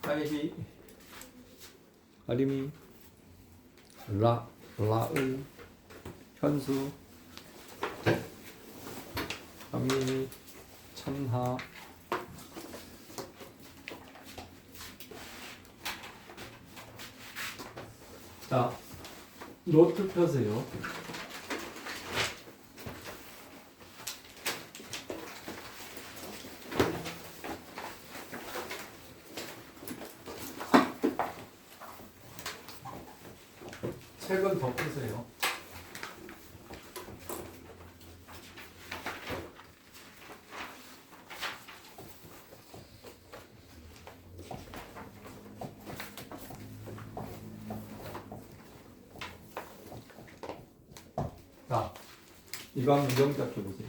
아이비, 아리미, 라을, 현수, 강민이, 참하. 자, 노트 펴세요. 책은 덮으세요. 자, 이거 한번 영작해 보세요.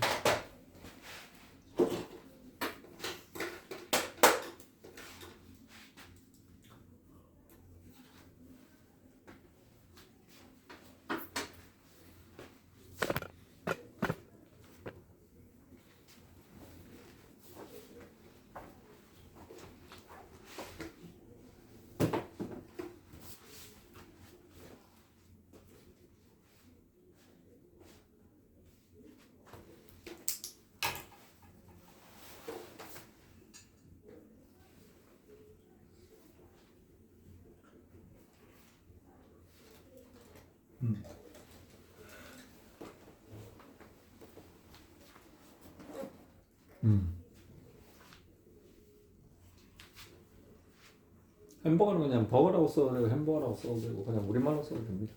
햄버거는 그냥 버거라고 써도 되고 햄버거라고 써도 되고 그냥 우리말로 써도 됩니다.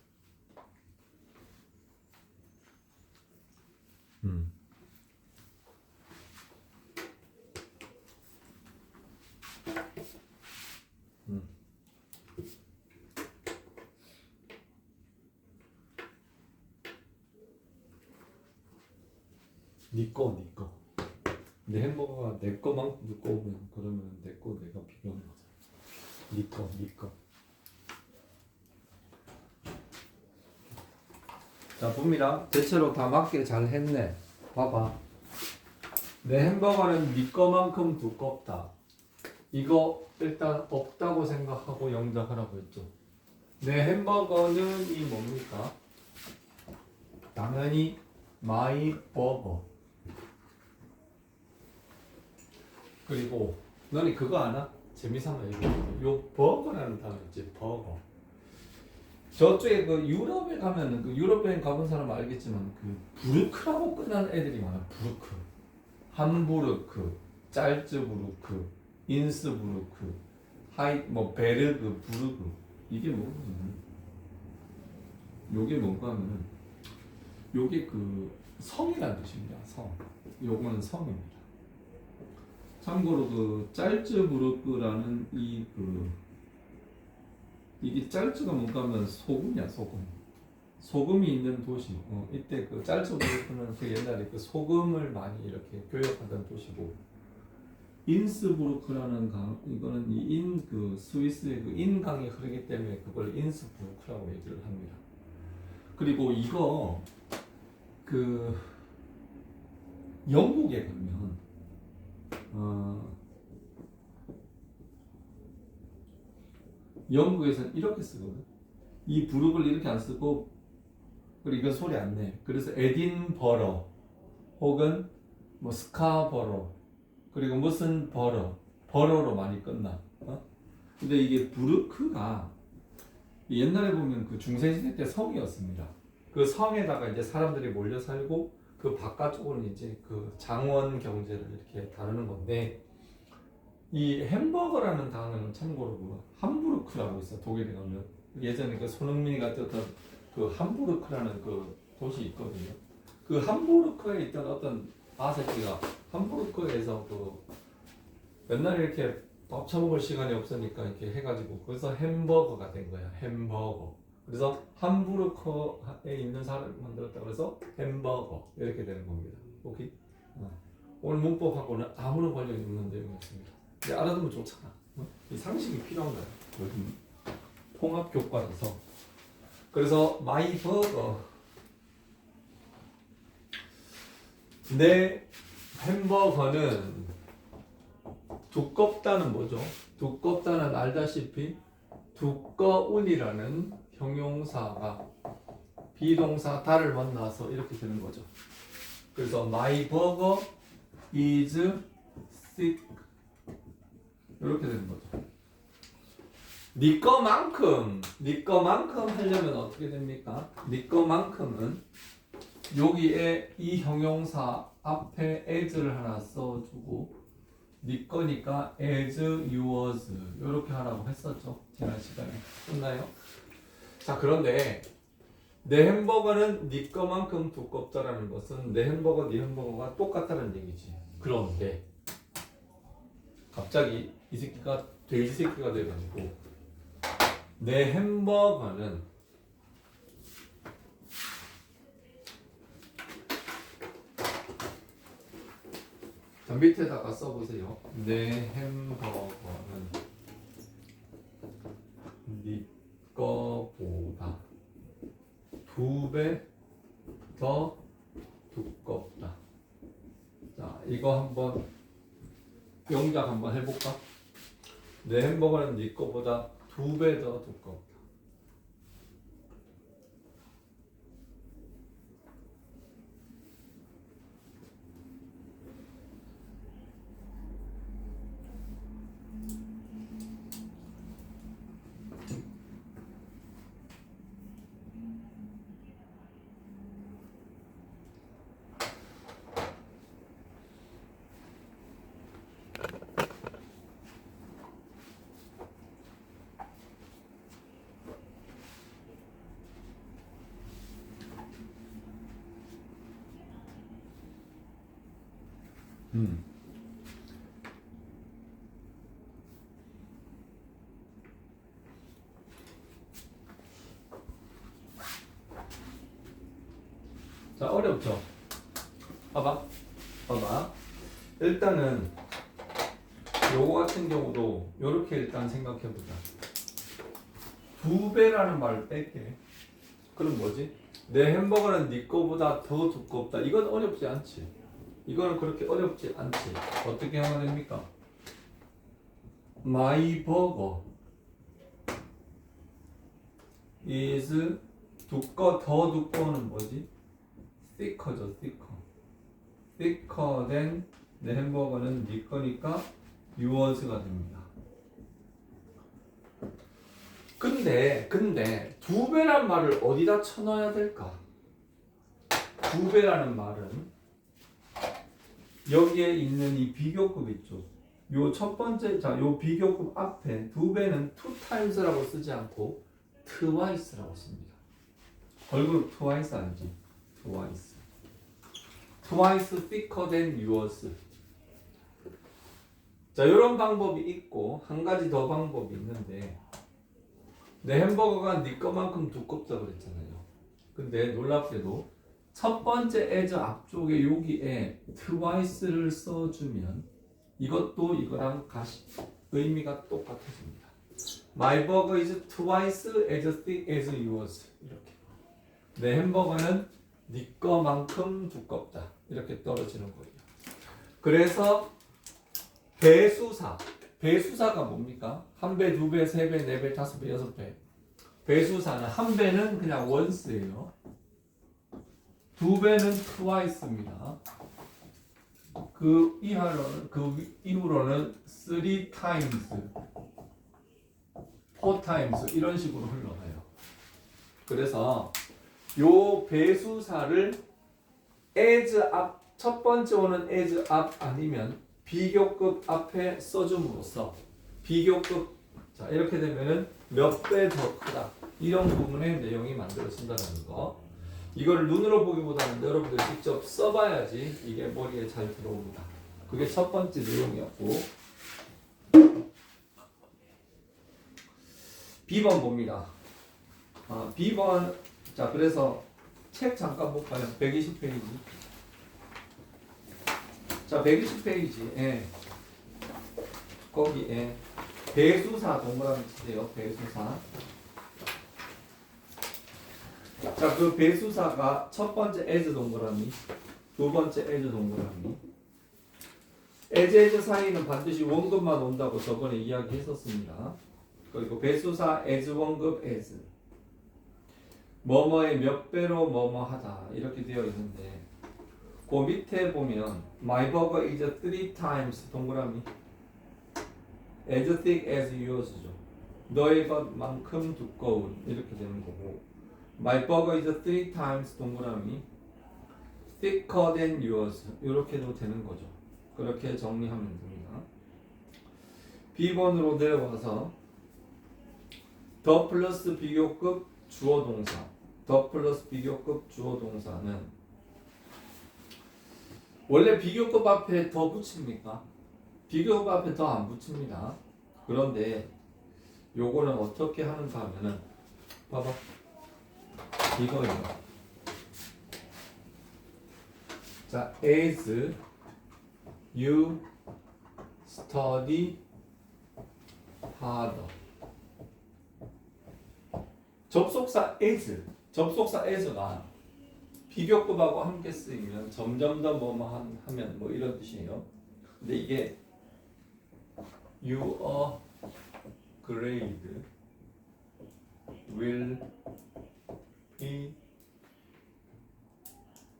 니꺼. 내 햄버거가 내 거만큼 두꺼우면 그러면 내 거 내가 비교하는 거죠. 니꺼. 자, 봅니다. 대체로 다 맞게 잘 했네. 봐봐. 내 햄버거는 니 거만큼 두껍다. 이거 일단 없다고 생각하고 영작하라고 했죠. 내 햄버거는 이 뭡니까? 당연히 마이 버거. 그리고 너네 그거 아나? 재미삼아 얘기해. 요 버거라는 단어 있지. 버거. 저쪽에 그 유럽에 가면은 그 유럽 여행 가본 사람 알겠지만 그 부르크라고 끝나는 애들이 많아. 부르크, 함부르크, 짤츠부르크, 인스부르크, 베르그, 부르크. 이게 뭐냐면 요게 뭔가 하면은 요게 그 성이라는 뜻입니다. 성. 요거는 성입니다. 참고로 그 짤츠부르크라는 이게 짤츠가 뭔가 하면 소금이야, 소금. 소금이 있는 도시. 이때 그 짤츠부르크는 그 옛날에 그 소금을 많이 이렇게 교역하던 도시고, 인스부르크라는 강, 이거는 그 스위스의 그 인강이 흐르기 때문에 그걸 인스부르크라고 얘기를 합니다. 그리고 이거 그 영국에 가면 영국에서는 이렇게 쓰거든. 이 부르크를 이렇게 안 쓰고, 그리고 이건 소리 안 내. 그래서 에딘버러 혹은 뭐 스카버러, 그리고 무슨 버러로 많이 끝나. 근데 이게 부르크가 옛날에 보면 그 중세시대 때 성이었습니다. 그 성에다가 이제 사람들이 몰려 살고 그 바깥쪽으로는 이제 그 장원 경제를 이렇게 다루는 건데, 이 햄버거라는 단어는 참고로 그 함부르크라고 있어. 독일에 가면 예전에 그 손흥민이 갔던 그 함부르크라는 그 도시 있거든요. 그 함부르크에 있던 어떤 아새끼가 함부르크에서 그 맨날 이렇게 밥 처먹을 시간이 없으니까 이렇게 해가지고 거기서 햄버거가 된 거야. 햄버거. 그래서 함부르크에 있는 사람이 만들었다 그래서 햄버거 이렇게 되는 겁니다. 오케이? 오늘 문법하고는 아무런 관련이 없는 내용이었습니다. 이제 알아두면 좋잖아. 이 상식이 필요한 거야. 요즘 통합 교과라서. 그래서 마이 버거, 내 햄버거는 두껍다는 뭐죠? 두껍다는 알다시피 두꺼운이라는 형용사가 비동사 다를 만나서 이렇게 되는 거죠. 그래서 my burger is thick 이렇게 되는 거죠. 네 거만큼 하려면 어떻게 됩니까? 네 거만큼은 여기에 이 형용사 앞에 as를 하나 써주고 네 거니까 as yours 이렇게 하라고 했었죠. 지난 시간에 끝나요? 자, 그런데 내 햄버거는 네 거만큼 두껍다라는 것은 내 햄버거 네 햄버거가 똑같다는 얘기지. 그런데 갑자기 이 새끼가 돼지 새끼가 돼가지고 내 햄버거는 자, 밑에다가 써보세요. 내 햄버거는 네 거보다 2배 더 두껍다. 자, 이거 한번 영작 한번 해볼까? 내 햄버거는 네 거보다 2배 더 두껍다. 자, 어렵죠? 봐봐. 일단은 요거 같은 경우도 요렇게 일단 생각해보자. 2배라는 말을 뺄게. 그럼 뭐지? 내 햄버거는 네 거보다 더 두껍다. 이건 어렵지 않지. 이거는 그렇게 어렵지 않지. 어떻게 하면 됩니까? My burger is 더 두꺼워는 뭐지? thick죠, thicker than 내 햄버거는 네 거니까 yours,가 됩니다. 근데 2배란 말을 어디다 쳐넣어야 될까? 2배라는 말은 여기에 있는 이 비교급 있죠. 요 첫 번째, 자, 요 비교급 앞에 2배는 two times라고 쓰지 않고 twice라고 씁니다. 걸그룹 twice 아니지? twice thicker than yours. 자, 이런 방법이 있고 한 가지 더 방법이 있는데 내 햄버거가 네 거만큼 두껍다고 그랬잖아요. 근데 놀랍게도 첫 번째 as 앞쪽에 여기에 twice를 써주면 이것도 이거랑 의미가 똑같아집니다. My burger is twice as thick as yours. 이렇게 내 햄버거는 네 거만큼 두껍다. 이렇게 떨어지는 거예요. 그래서 배수사가 뭡니까? 1배, 2배, 3배, 4배, 5배, 6배. 배수사는 1배는 그냥 once예요. 2배는 twice입니다. 그 이후로는 3 times, 4 times 이런 식으로 흘러가요. 그래서 요 배수사를 as 앞, 첫 번째 오는 as 앞 아니면 비교급 앞에 써줌으로써 비교급, 자, 이렇게 되면은 몇 배 더 크다. 이런 부분의 내용이 만들어진다는 거. 이거를 눈으로 보기보다는 여러분들 직접 써봐야지 이게 머리에 잘 들어옵니다. 그게 첫 번째 내용이었고, B번 봅니다. B번, 자, 그래서 책 잠깐 볼까요? 120페이지. 자, 120페이지에 거기에 배수사 동그라미 치세요. 배수사. 자, 그 배수사가 첫 번째 as 동그라미, 두 번째 as 동그라미. as 사이는 반드시 원급만 온다고 저번에 이야기했었습니다. 그리고 배수사 as 원급 as 뭐뭐의 몇 배로 뭐뭐 하다 이렇게 되어 있는데 그 밑에 보면 my burger is 3 times 동그라미 as thick as yours죠. 너의 것만큼 두꺼운 이렇게 되는 거고 my burger is 3 times 동그라미 thicker than yours 이렇게도 되는 거죠. 그렇게 정리하면 됩니다. B번으로 내려와서 더 플러스 비교급 주어 동사 더 플러스 비교급 주어 동사는 원래 비교급 앞에 더 붙입니까? 비교급 앞에 더 안 붙입니다. 그런데 요거는 어떻게 하는가 하면은 봐봐 이거예요. 자, as you study harder 접속사 as가 비교급하고 함께 쓰이면 점점 더 뭐뭐 하면 뭐 이런 뜻이에요. 근데 이게 your grade will be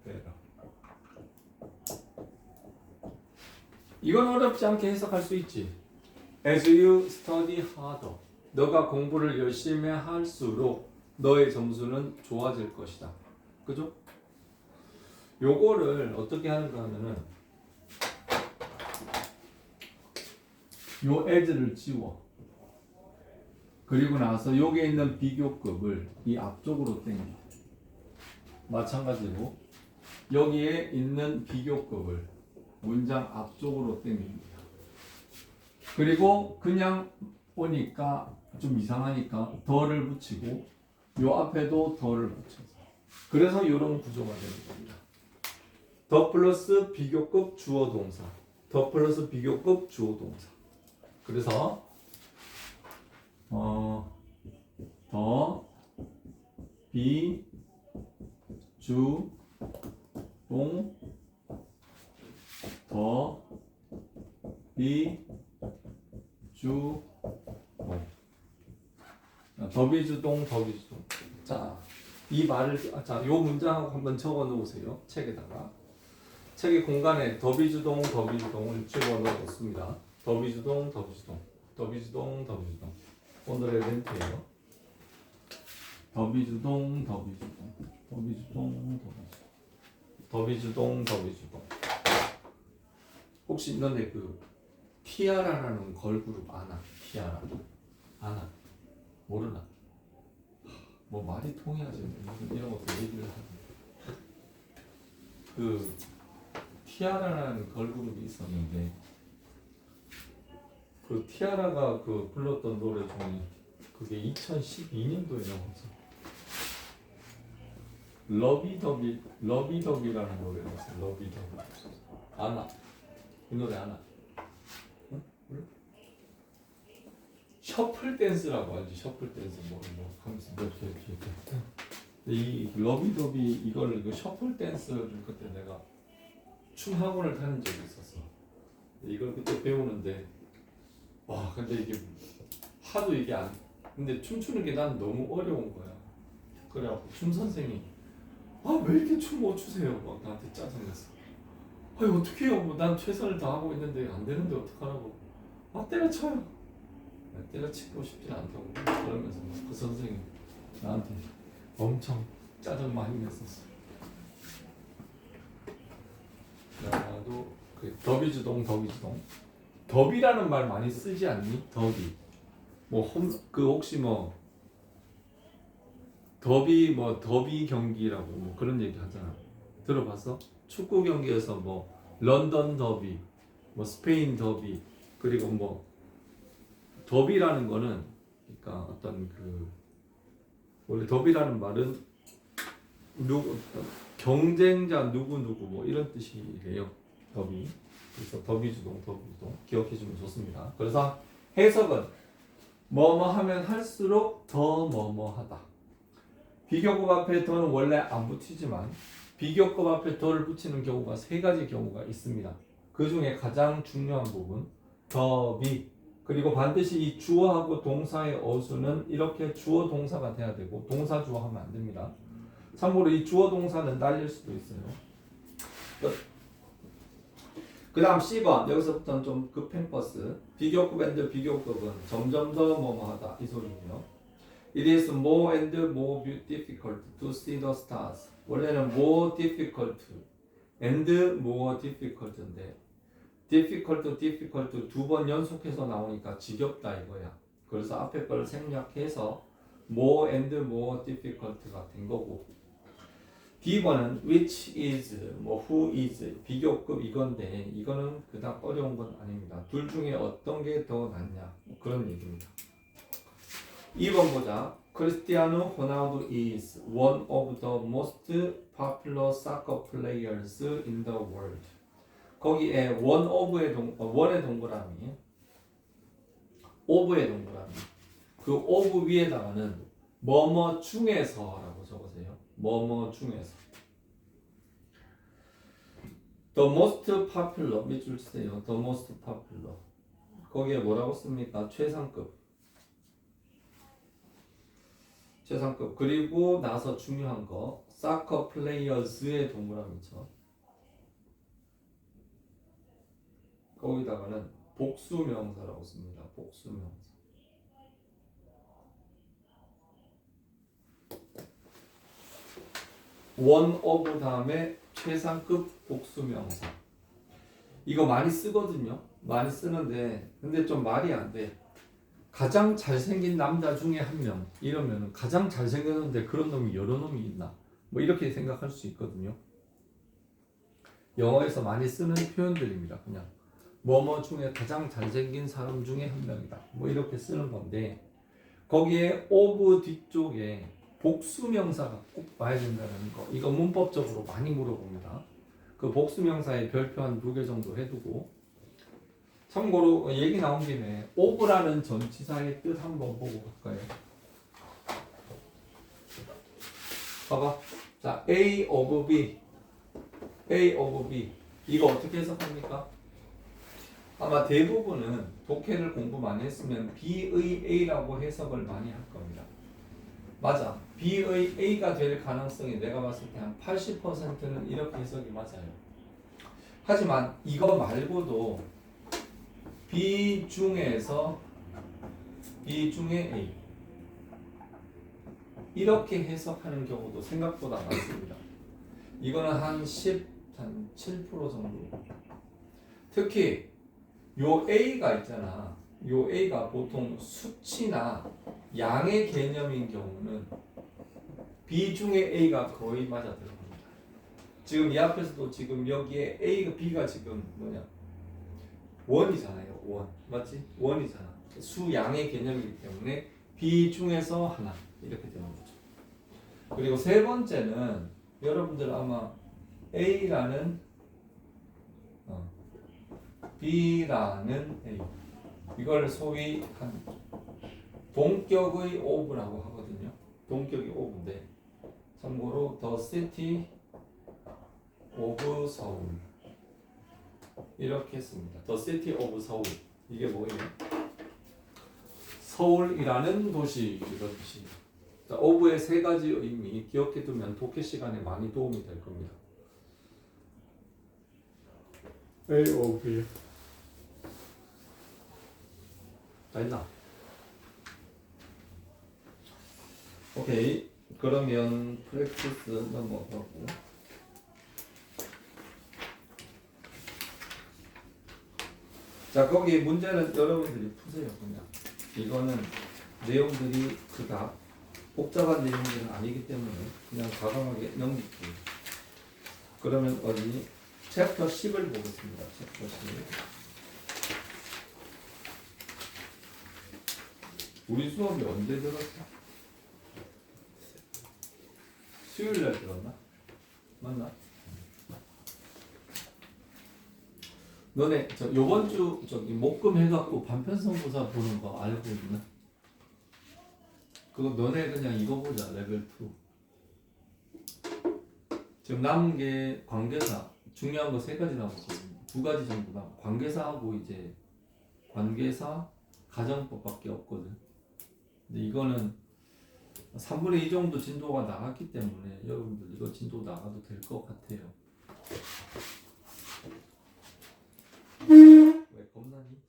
better. 이건 어렵지 않게 해석할 수 있지. As you study harder. 너가 공부를 열심히 할수록 너의 점수는 좋아질 것이다. 그죠? 요거를 어떻게 하는가 하면은 요 as를 지워. 그리고 나서 여기에 있는 비교급을 이 앞쪽으로 당겨. 마찬가지로 여기에 있는 비교급을 문장 앞쪽으로 당깁니다. 그리고 그냥 오니까 좀 이상하니까 더를 붙이고 요 앞에도 더를 붙여서 그래서 이런 구조가 되는 겁니다. 더 플러스 비교급 주어 동사 더 플러스 비교급 주어 동사 그래서 더 비 주 동 더 비 주 더비주동 더비주동. 자, 이 말을 요 문장하고 한번 적어 놓으세요. 책에다가. 책의 공간에 더비주동 더비주동을 집어 넣어 놓습니다. 더비주동 더비주동. 더비주동 더비주동. 오늘의 멘트예요. 더비주동 더비주동. 더비주동 더비주동. 더비주동 더비주동. 혹시 너네 그 티아라라는 걸그룹 아나? 티아라. 아나? 모르나? 뭐 말이 통해야지 이런 것도 얘기를 하고 그 티아라라는 걸그룹이 있었는데 그 티아라가 그 불렀던 노래 중에 그게 2012년도에 나왔어. 러비더비라는 노래가 있어. 러비더비. 아나? 이 노래 아나? 응? 몰라? 셔플 댄스라고 알지? 셔플 댄스 뭐 하면서 이렇게 이 러비더비 이걸 그 셔플 댄스를 그때 내가 춤 학원을 다닌 적이 있었어. 이걸 그때 배우는데 와 근데 이게 하도 이게 안 근데 춤추는 게 난 너무 어려운 거야. 그래갖고 춤 선생이 아 왜 이렇게 춤 못 추세요? 막 나한테 짜증냈어. 아니 어떻게 해요? 뭐 난 최선을 다하고 있는데 안 되는데 어떡하라고? 아 때려쳐요. 때려치고 싶진 않다고 그러면서 그 선생이 나한테 엄청 짜증 많이 냈었어. 나도 그 더비주동 더비라는 말 많이 쓰지 않니? 더비 그 혹시 뭐 더비 경기라고 뭐 그런 얘기 하잖아. 들어봤어? 축구 경기에서 뭐 런던 더비, 뭐 스페인 더비 그리고 뭐 더비라는 거는 그러니까 어떤 그 원래 더비라는 말은 경쟁자 누구 뭐 이런 뜻이에요. 더비. 그래서 더비주동 기억해주면 좋습니다. 그래서 해석은 뭐뭐 하면 할수록 더 뭐뭐하다. 비교급 앞에 더는 원래 안 붙이지만 비교급 앞에 더를 붙이는 경우가 세 가지 경우가 있습니다. 그 중에 가장 중요한 부분 the be. 그리고 반드시 이 주어하고 동사의 어수는 이렇게 주어 동사가 돼야 되고 동사 주어 하면 안 됩니다. 참고로 이 주어 동사는 날릴 수도 있어요. 그 다음 C번 여기서부터는 좀 급행 버스. 비교급 and 비교급은 점점 더 뭐뭐하다 이 소리예요. It is more and more difficult to see the stars. 원래는 more difficult and more difficult인데 difficult 두 번 연속해서 나오니까 지겹다 이거야. 그래서 앞에 걸 생략해서 more and more difficult가 된 거고. D번은 which is, 뭐 who is 비교급 이건데 이거는 그닥 어려운 건 아닙니다. 둘 중에 어떤 게 더 낫냐 뭐 그런 얘기입니다. 2번 보자. 크리스티아노 호나우두 is one of the most popular soccer players in the world. 거기에 one of의 원의 동그라미, of의 동그라미. 그 of 위에다가는 뭐뭐 중에서라고 적으세요. 뭐뭐 중에서. The most popular 밑줄 치세요. The most popular. 거기에 뭐라고 씁니까? 최상급. 최상급. 그리고 나서 중요한 거 soccer players의 동그라미죠. 거기다가는 복수명사라고 씁니다. 복수명사. one of 다음에 최상급 복수명사. 이거 많이 쓰거든요. 많이 쓰는데 근데 좀 말이 안 돼. 가장 잘생긴 남자 중에 한 명 이러면 가장 잘생겼는데 그런 놈이 여러 놈이 있나? 뭐 이렇게 생각할 수 있거든요. 영어에서 많이 쓰는 표현들입니다. 그냥 뭐뭐 중에 가장 잘생긴 사람 중에 한 명이다. 뭐 이렇게 쓰는 건데 거기에 of 뒤쪽에 복수명사가 꼭 봐야 된다는 거. 이거 문법적으로 많이 물어봅니다. 그 복수명사에 별표 한 2개 정도 해두고 참고로 얘기 나온 김에 of라는 전치사의 뜻 한번 보고 갈까요? 봐봐. 자, A of B. A of B. 이거 어떻게 해석합니까? 아마 대부분은 독해를 공부 많이 했으면 B의 A라고 해석을 많이 할 겁니다. 맞아. B의 A가 될 가능성이 내가 봤을 때 한 80%는 이렇게 해석이 맞아요. 하지만 이거 말고도 B 중에서 B 중에 A 이렇게 해석하는 경우도 생각보다 많습니다. 이거는 한 7% 정도. 특히 요 A가 있잖아. 요 A가 보통 수치나 양의 개념인 경우는 B 중에 A가 거의 맞아 들어갑니다. 지금 이 앞에서도 지금 여기에 A가 B가 지금 뭐냐? 원이잖아요. 원. 맞지? 원이잖아. 수양의 개념이기 때문에 B 중에서 하나 이렇게 되는 거죠. 그리고 세 번째는 여러분들 아마 A라는 B라는 A 이걸 소위 한 동격의 of라고 하거든요. 동격이 of인데 참고로 the city of 서울 이렇게 했습니다. The city of 서울 이게 뭐예요? 서울이라는 도시 이런 뜻이. of의 세 가지 의미 기억해두면 독해 시간에 많이 도움이 될 겁니다. A of B 다 했나? 오케이. 그러면 프랙티스 넘어가고 자 거기 문제는 여러분들이 푸세요. 그냥 이거는 내용들이 그닥 복잡한 내용들은 아니기 때문에 그냥 과감하게 넘길게요. 그러면 어디 챕터 10을 보겠습니다. 챕터 10 우리 수업이 언제 들었어? 수요일날 들었나? 맞나? 너네 저 요번 주 저기 목금 해갖고 반편성고사 보는 거 알고 있나? 그거 너네 그냥 이거 보자. 레벨 2 지금 남은 게 관계사 중요한 거 3가지 남았거든요. 두 가지 정도다. 관계사하고 이제 관계사 가정법밖에 없거든. 근데 이거는 3분의 2 정도 진도가 나갔기 때문에 여러분들 이거 진도 나가도 될 것 같아요. 왜 겁나니?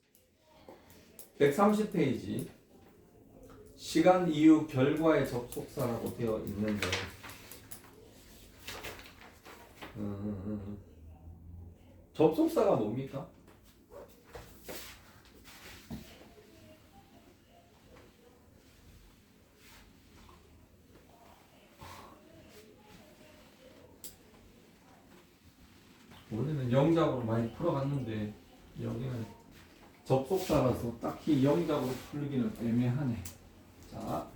130페이지 시간, 이유, 결과의 접속사라고 되어 있는데 접속사가 뭡니까? 원래는 영작으로 많이 풀어갔는데 여기는 접속사라서 딱히 영작으로 풀기는 애매하네. 자,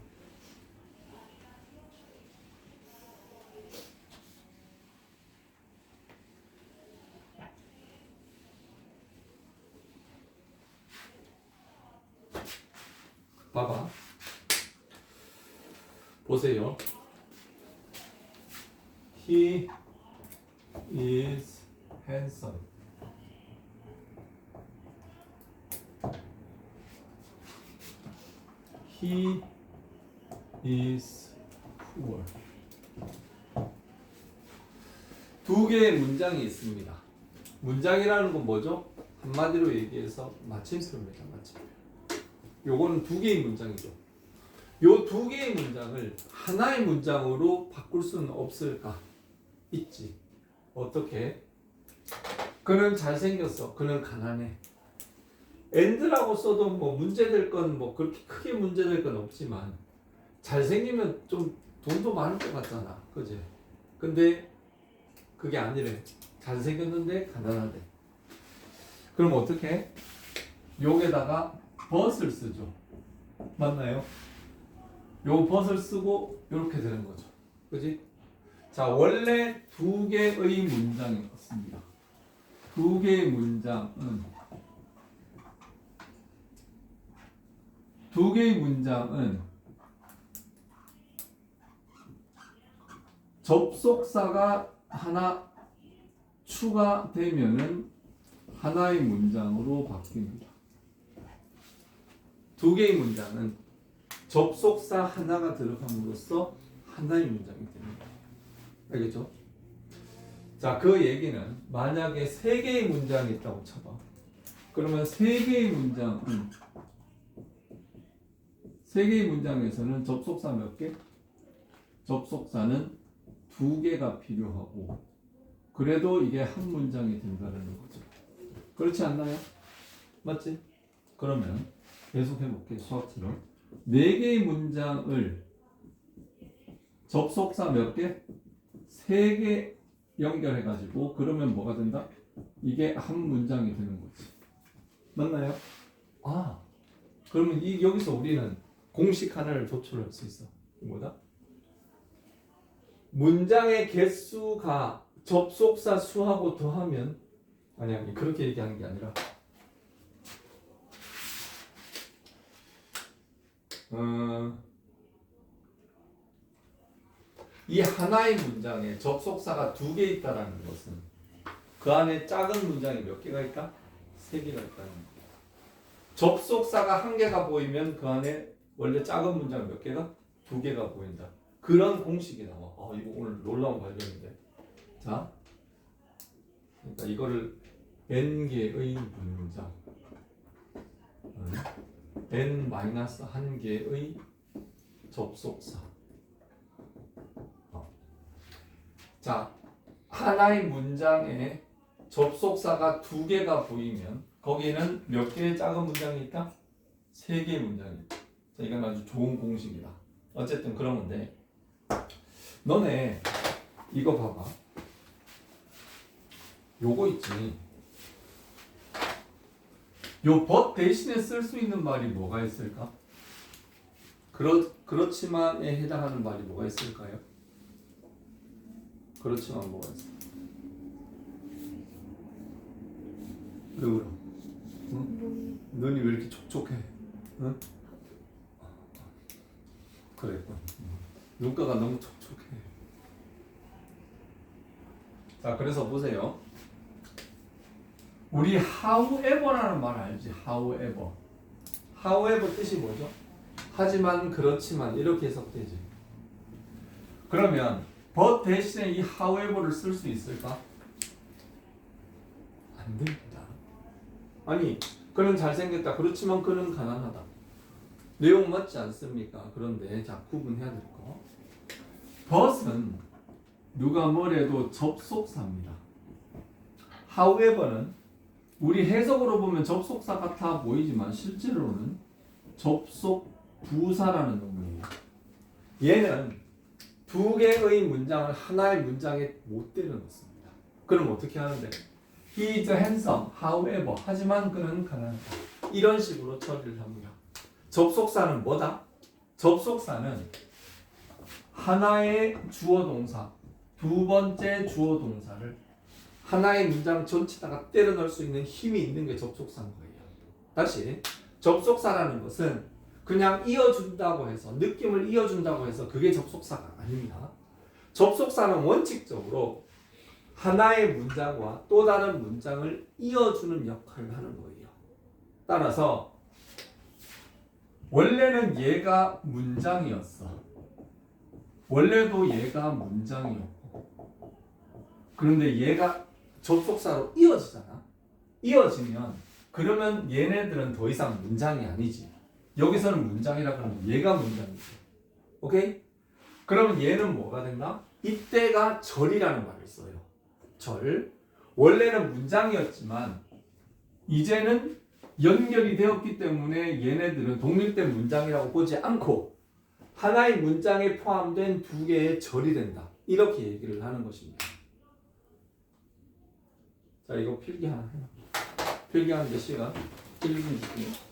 봐봐. 보세요. He is handsome. He is poor. 두 개의 문장이 있습니다. 문장이라는 건 뭐죠? 한마디로 얘기해서 마침표입니다. 마침표. 요거는 두 개의 문장이죠. 요 두 개의 문장을 하나의 문장으로 바꿀 수는 없을까? 있지. 어떻게? 그는 잘생겼어. 그는 가난해. and라고 써도 뭐 문제될 건 뭐 그렇게 크게 문제될 건 없지만 잘생기면 좀 돈도 많을 것 같잖아. 그지? 근데 그게 아니래. 잘생겼는데 가난하대. 그럼 어떻게? 여기다가 but을 쓰죠. 맞나요? 요 but을 쓰고 이렇게 되는 거죠. 그지? 자, 원래 두 개의 문장이었습니다. 두 개의 문장은 접속사가 하나 추가되면은 하나의 문장으로 바뀝니다. 두 개의 문장은 접속사 하나가 들어감으로써 하나의 문장이 됩니다. 알겠죠? 자, 그 얘기는 만약에 세 개의 문장이 있다고 쳐봐. 그러면 세 개의 문장에서는 접속사 몇 개? 접속사는 두 개가 필요하고 그래도 이게 한 문장이 된다는 거죠. 그렇지 않나요? 맞지? 그러면 계속 해볼게. 수학처럼 네 개의 문장을 접속사 몇 개? 세 개 연결해가지고 그러면 뭐가 된다? 이게 한 문장이 되는 거지. 맞나요? 아, 그러면 여기서 우리는 공식 하나를 도출할 수 있어. 뭐다? 문장의 개수가 접속사 수하고 더하면 아니 그렇게 얘기하는 게 아니라 이 하나의 문장에 접속사가 두 개 있다라는 것은 그 안에 작은 문장이 몇 개가 있다? 세 개가 있다는 거예요. 접속사가 한 개가 보이면 그 안에 원래 작은 문장 몇 개가? 두 개가 보인다. 그런 공식이 나와. 이거 오늘 놀라운 발견인데. 자, 그러니까 이거를 n 개의 문장, n-1 개의 접속사. 자, 하나의 문장에 접속사가 두 개가 보이면 거기에는 몇 개의 작은 문장이 있다? 세 개의 문장이 있다. 자, 이건 아주 좋은 공식이다. 어쨌든 그런 건데 너네 이거 봐봐. 요거 있지. 요 but 대신에 쓸 수 있는 말이 뭐가 있을까? 그렇지만에 해당하는 말이 뭐가 있을까요? 그렇지만 뭐가 있어? 왜 울어? 응? 눈이 왜 이렇게 촉촉해? 응? 그랬군. 눈가가 너무 촉촉해. 자, 그래서 보세요. 우리 however라는 말 알지? however. however 뜻이 뭐죠? 하지만 그렇지만 이렇게 해석되지. 그러면 but 대신에 이 however를 쓸 수 있을까? 안 됩니다. 아니 그는 잘생겼다. 그렇지만 그는 가난하다. 내용 맞지 않습니까? 그런데 자 구분해야 될 거. but은 누가 뭐래도 접속사입니다. however는 우리 해석으로 보면 접속사 같아 보이지만 실제로는 접속 부사라는 놈이에요. 얘는 두 개의 문장을 하나의 문장에 못 때려 넣습니다. 그럼 어떻게 하는데? He is handsome, however. 하지만 그는 가난하다. 이런 식으로 처리를 합니다. 접속사는 뭐다? 접속사는 하나의 주어 동사, 두 번째 주어 동사를 하나의 문장 전체다가 때려 넣을 수 있는 힘이 있는 게 접속사인 거예요. 다시 접속사라는 것은 그냥 이어준다고 해서 느낌을 이어준다고 해서 그게 접속사가 아닙니다. 접속사는 원칙적으로 하나의 문장과 또 다른 문장을 이어주는 역할을 하는 거예요. 따라서 원래는 얘가 문장이었어. 원래도 얘가 문장이었고 그런데 얘가 접속사로 이어지잖아. 이어지면 그러면 얘네들은 더 이상 문장이 아니지. 여기서는 문장이라 그러면 얘가 문장이지. 오케이? 그러면 얘는 뭐가 된다? 이때가 절이라는 말을 써요. 절. 원래는 문장이었지만 이제는 연결이 되었기 때문에 얘네들은 독립된 문장이라고 보지 않고 하나의 문장에 포함된 두 개의 절이 된다. 이렇게 얘기를 하는 것입니다. 자, 이거 필기 하나 해요. 필기하는 몇 시간? 1분 줄게요.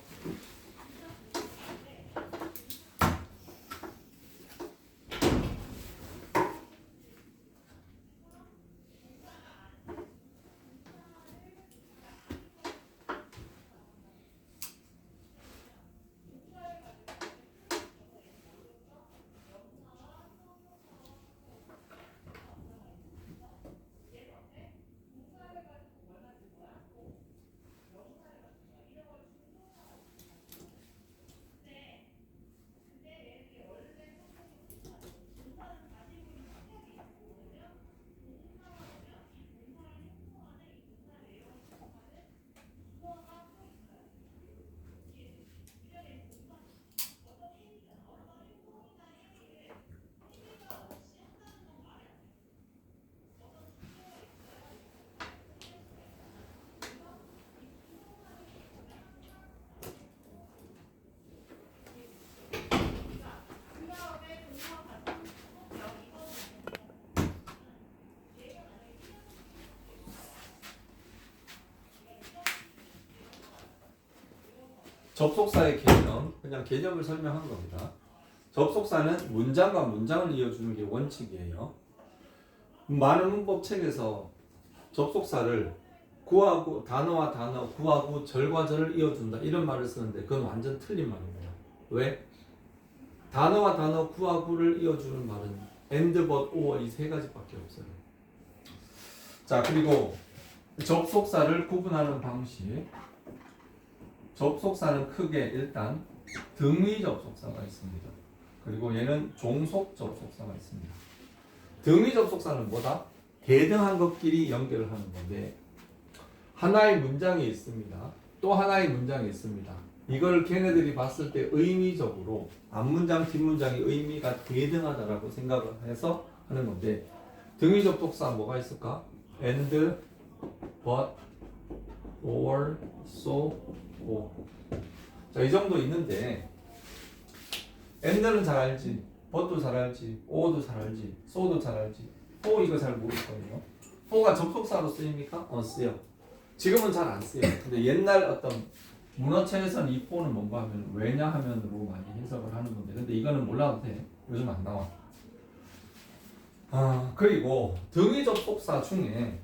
접속사의 개념, 그냥 개념을 설명한 겁니다. 접속사는 문장과 문장을 이어주는 게 원칙이에요. 많은 문법책에서 접속사를 구하고 단어와 단어, 구하고 절과 절을 이어준다 이런 말을 쓰는데 그건 완전 틀린 말입니다. 왜? 단어와 단어, 구하고를 이어주는 말은 and, but, or 이 세 가지밖에 없어요. 자, 그리고 접속사를 구분하는 방식. 접속사는 크게 일단 등위 접속사가 있습니다. 그리고 얘는 종속 접속사가 있습니다. 등위 접속사는 뭐다? 대등한 것끼리 연결을 하는 건데 하나의 문장이 있습니다. 또 하나의 문장이 있습니다. 이걸 걔네들이 봤을 때 의미적으로 앞문장, 뒷문장의 의미가 대등하다라고 생각을 해서 하는 건데 등위 접속사 뭐가 있을까? and, but, or, so, o. 자, 이 정도 있는데 and는 잘 알지, but도 잘 알지, or도 잘 알지, so도 잘 알지. for 이거 잘 모르거든요. for가 접속사로 쓰입니까? 쓰여. 지금은 잘 안 쓰여요. 근데 옛날 어떤 문어체에서는 이 for는 뭔가 하면 왜냐하면으로 많이 해석을 하는 건데 근데 이거는 몰라도 돼. 요즘 안 나와. 그리고 등위 접속사 중에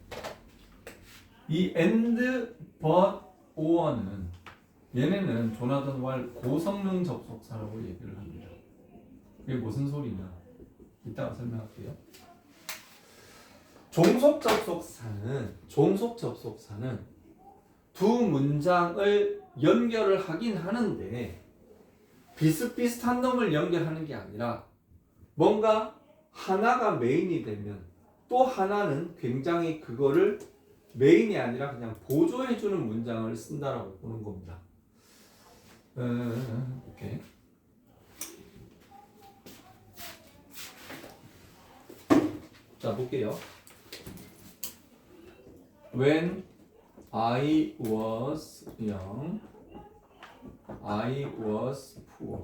이 and, but, or는 얘네는 조나단 왈 고성능 접속사라고 얘기를 합니다. 그게 무슨 소리냐? 이따가 설명할게요. 종속 접속사는 두 문장을 연결을 하긴 하는데 비슷비슷한 놈을 연결하는 게 아니라 뭔가 하나가 메인이 되면 또 하나는 굉장히 그거를 메인이 아니라 그냥 보조해주는 문장을 쓴다라고 보는 겁니다. 오케이. 자, 볼게요. When I was young, I was poor.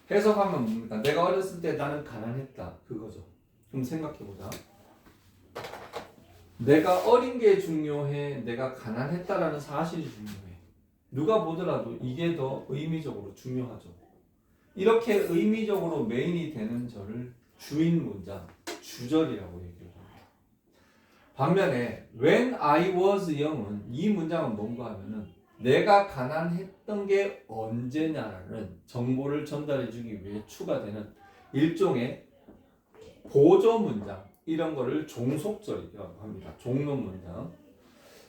해석하면 뭡니까? 내가 어렸을 때 나는 가난했다. 그거죠. 좀 생각해보자. 내가 어린 게 중요해? 내가 가난했다라는 사실이 중요해? 누가 보더라도 이게 더 의미적으로 중요하죠. 이렇게 의미적으로 메인이 되는 절을 주인 문장, 주절이라고 얘기를 합니다. 반면에 when I was young은 이 문장은 뭔가 하면은 내가 가난했던 게 언제냐라는 정보를 전달해주기 위해 추가되는 일종의 보조 문장, 이런 거를 종속절이라고 합니다. 종론 문장.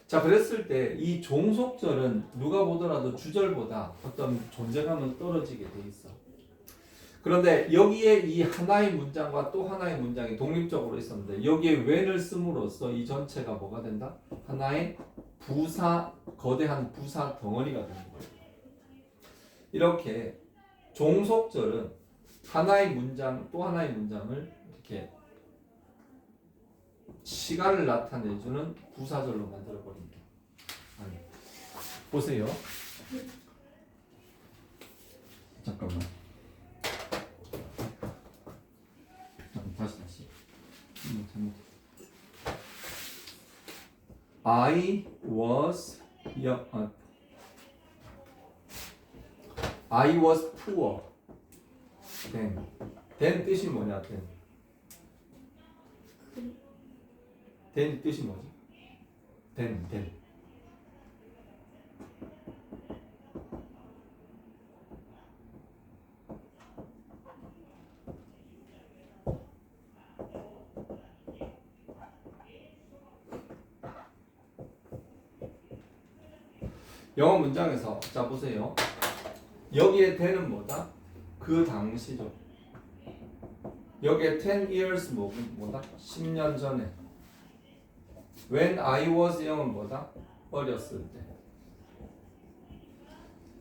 자, 그랬을 때 이 종속절은 누가 보더라도 주절보다 어떤 존재감은 떨어지게 돼 있어. 그런데 여기에 이 하나의 문장과 또 하나의 문장이 독립적으로 있었는데 여기에 when을 씀으로써 이 전체가 뭐가 된다? 하나의 부사, 거대한 부사 덩어리가 되는 거예요. 이렇게 종속절은 하나의 문장 또 하나의 문장을 이렇게 시간을 나타내주는 부사절로 만들어버립니다. 아니, 보세요. 잠깐만. 다시. 잘못. I was young. I was poor. then 뜻이 뭐냐? then 뜻이 뭐지? then. 영어 문장에서 자 보세요. 여기에 then은 뭐다? 그 당시죠. 여기에 10 years 뭐다? 10년 전에. When I was young은 뭐다? 어렸을 때.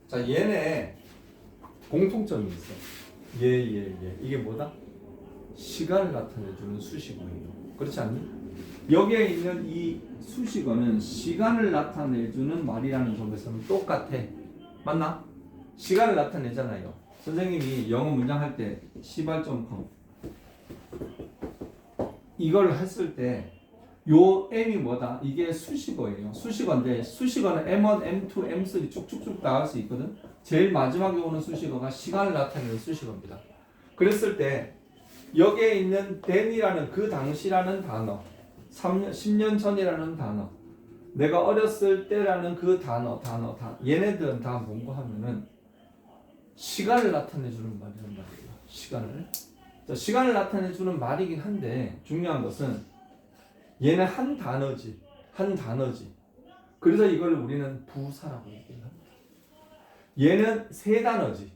자, 얘네 공통점이 있어. 예. 이게 뭐다? 시간을 나타내주는 수식어예요. 그렇지 않니? 여기에 있는 이 수식어는 시간을 나타내주는 말이라는 점에서는 똑같아. 맞나? 시간을 나타내잖아요. 선생님이 영어 문장 할 때 시발점컴 이걸 했을 때 요 m이 뭐다? 이게 수식어예요. 수식어인데 수식어는 m1, m2, m3 쭉쭉쭉 나갈 수 있거든. 제일 마지막에 오는 수식어가 시간을 나타내는 수식어입니다. 그랬을 때 여기에 있는 then이라는 그 당시라는 단어, 10년 전이라는 단어, 내가 어렸을 때라는 그 단어, 얘네들은 다 뭔가 하면은 시간을 나타내주는 말이란 말이에요. 시간을. 자, 시간을 나타내주는 말이긴 한데 중요한 것은 얘는 한 단어지. 그래서 이걸 우리는 부사라고 얘기를 합니다. 얘는 세 단어지.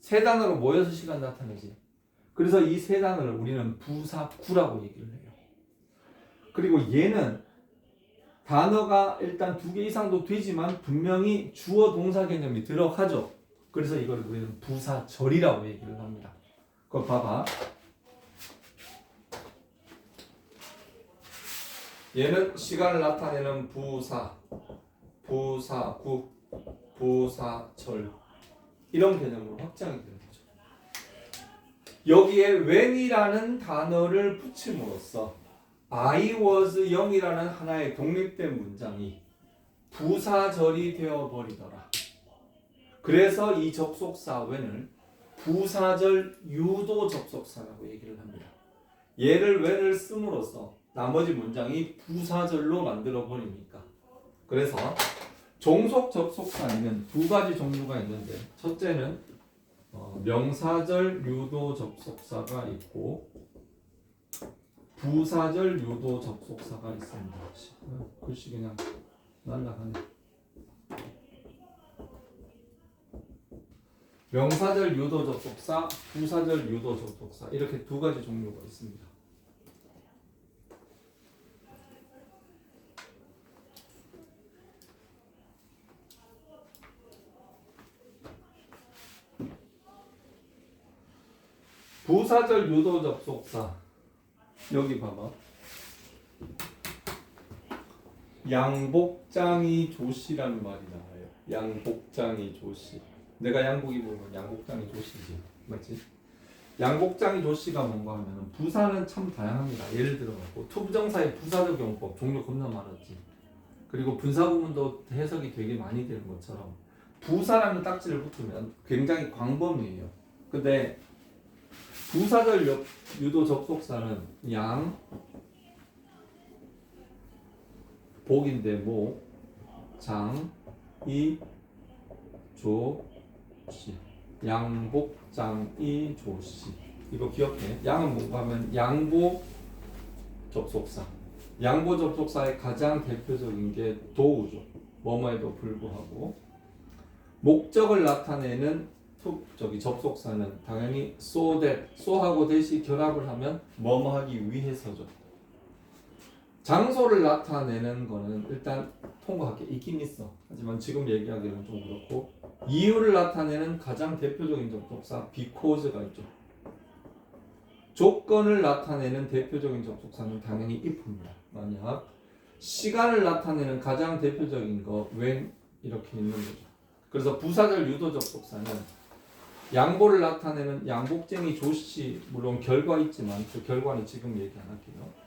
세 단어로 모여서 시간 나타내지. 그래서 이 세 단어를 우리는 부사구라고 얘기를 해요. 그리고 얘는 단어가 일단 2개 이상도 되지만 분명히 주어 동사 개념이 들어가죠. 그래서 이걸 우리는 부사절이라고 얘기를 합니다. 그거 봐봐. 얘는 시간을 나타내는 부사구, 부사절 이런 개념으로 확장이 되는 거죠. 여기에 when이라는 단어를 붙임으로써 I was young이라는 하나의 독립된 문장이 부사절이 되어버리더라. 그래서 이 접속사 when을 부사절 유도 접속사라고 얘기를 합니다. 얘를 when을 씀으로써 나머지 문장이 부사절로 만들어 버리니까. 그래서 종속 접속사에는 두 가지 종류가 있는데 첫째는 명사절 유도 접속사가 있고 부사절 유도 접속사가 있습니다. 글씨 그냥 날라가네. 명사절 유도 접속사, 부사절 유도 접속사 이렇게 두 가지 종류가 있습니다. 부사절 유도 접속사 여기 봐봐. 양복장이 조씨라는 말이 나와요. 양복장이 조씨. 내가 양복 입으면 양복장이 조씨지, 맞지? 양복장이 조씨가 뭔가 하면은 부사는 참 다양합니다. 예를 들어 갖고 투부정사의 부사적 용법 종류 겁나 많았지. 그리고 분사구문도 해석이 되게 많이 되는 것처럼 부사라는 딱지를 붙으면 굉장히 광범위해요. 근데 부사절 유도 접속사는 양, 복인데 모, 장, 이, 조, 시. 양복, 장, 이, 조, 시. 이거 기억해. 양은 뭔가 하면 양보 접속사. 양보 접속사의 가장 대표적인 게 도우죠. 뭐뭐에도 불구하고. 목적을 나타내는 접속사는 당연히 so that, so하고 that이 결합을 하면 뭐뭐 하기 위해서죠. 장소를 나타내는 거는 일단 통과할 게 있긴 있어. 하지만 지금 얘기하기는 좀 그렇고, 이유를 나타내는 가장 대표적인 접속사 because가 있죠. 조건을 나타내는 대표적인 접속사는 당연히 if입니다. 만약 시간을 나타내는 가장 대표적인 거 when 이렇게 있는 거죠. 그래서 부사절 유도 접속사는 양보를 나타내는 양복쟁이 조씨, 물론 결과 있지만 그 결과는 지금 얘기 안 할게요.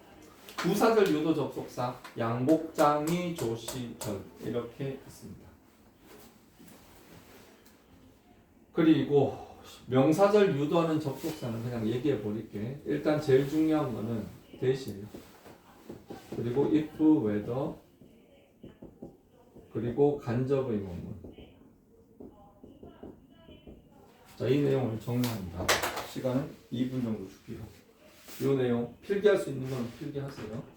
부사절 유도 접속사 양복장이 조씨 절 이렇게 있습니다. 그리고 명사절 유도하는 접속사는 그냥 얘기해 버릴게. 일단 제일 중요한 거는 대신, 그리고 if, whether, 그리고 간접 의문문. 자, 이 내용을 정리합니다. 시간은 2분 정도 줄게요. 이 내용 필기할 수 있는 건 필기하세요.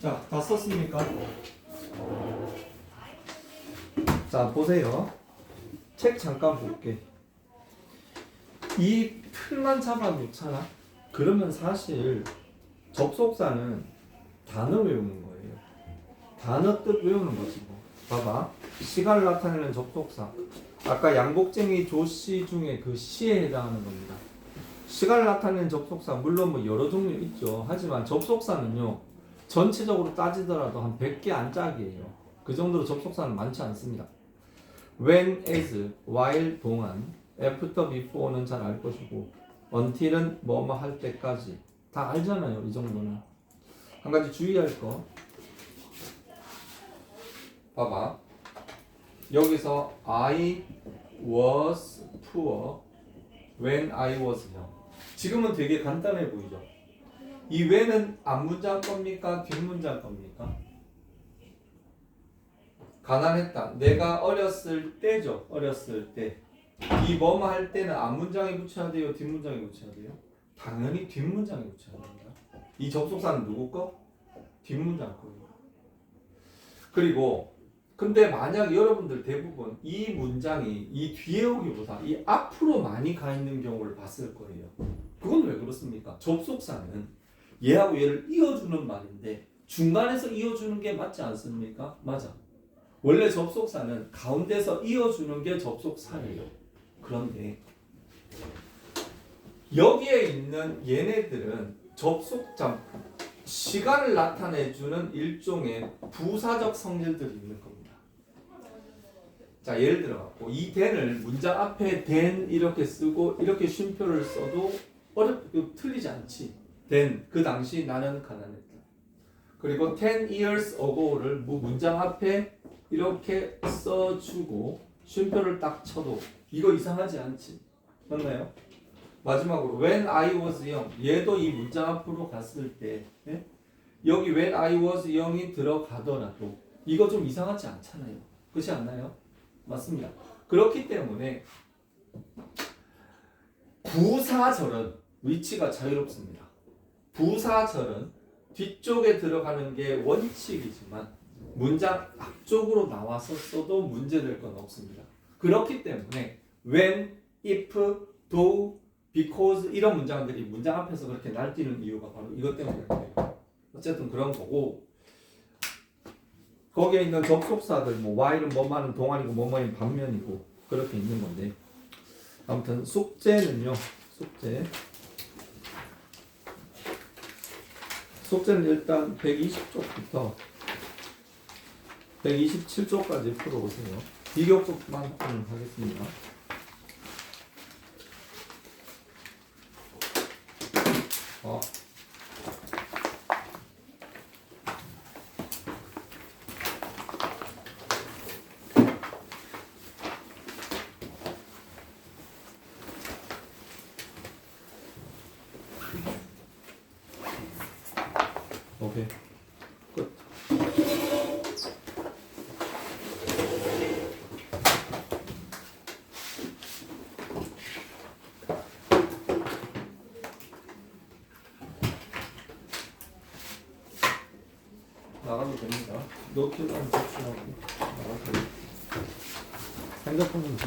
자, 다 썼습니까? 자, 보세요. 책 잠깐 볼게. 이 틀만 잡아놓잖아. 그러면 사실 접속사는 단어 외우는 거예요. 단어 뜻 외우는 거지 뭐. 봐봐. 시간을 나타내는 접속사. 아까 양복쟁이 조씨 중에 그 시에 해당하는 겁니다. 시간을 나타내는 접속사 물론 뭐 여러 종류 있죠. 하지만 접속사는요, 전체적으로 따지더라도 한 100개 안짝이에요. 그 정도로 접속사는 많지 않습니다. when, as, while 동안, after, before는 잘 알 것이고 until은 뭐뭐 할 때까지 다 알잖아요. 이 정도는. 한 가지 주의할 거 봐봐. 여기서 I was poor when I was young. 지금은 되게 간단해 보이죠? 이 when은 앞문장 겁니까? 뒷문장 겁니까? 가난했다. 내가 어렸을 때죠. 어렸을 때. 이 뭐뭐 할 때는 앞문장에 붙여야 돼요? 뒷문장에 붙여야 돼요? 당연히 뒷문장에 붙여야 됩니다. 이 접속사는 누구 거? 뒷문장 거예요. 그리고 근데 만약 여러분들 대부분 이 문장이 이 뒤에 오기보다 이 앞으로 많이 가 있는 경우를 봤을 거예요. 그건 왜 그렇습니까? 접속사는 얘하고 얘를 이어주는 말인데 중간에서 이어주는 게 맞지 않습니까? 맞아. 원래 접속사는 가운데서 이어주는 게 접속사예요. 그런데 여기에 있는 얘네들은 접속자 시간을 나타내주는 일종의 부사적 성질들이 있는 겁니다. 자, 예를 들어갖고 이 then을 문장 앞에 then 이렇게 쓰고 이렇게 쉼표를 써도 틀리지 않지. then 그 당시 나는 가난했다. 그리고 10 years ago를 문장 앞에 이렇게 써주고 쉼표를 딱 쳐도 이거 이상하지 않지. 맞나요? 마지막으로 when I was young 얘도 이 문장 앞으로 갔을 때 예? 여기 when I was young이 들어가더라도 이거 좀 이상하지 않잖아요. 그렇지 않나요? 맞습니다. 그렇기 때문에 부사절은 위치가 자유롭습니다. 부사절은 뒤쪽에 들어가는 게 원칙이지만 문장 앞쪽으로 나와서 써도 문제될 건 없습니다. 그렇기 때문에 when, if, though, because 이런 문장들이 문장 앞에서 그렇게 날뛰는 이유가 바로 이것 때문이에요. 어쨌든 그런 거고 거기에 있는 접속사들 뭐 while은 뭐뭐하는 동안이고 뭐뭐인 반면이고 그렇게 있는 건데 아무튼 숙제는요. 숙제는 일단 120쪽부터 127쪽까지 풀어보세요. 비교급만 하겠습니다. 오케이. 끝. 나가도 됩니다. 노트만 제출하고 나가도 됩니다. 핸드폰은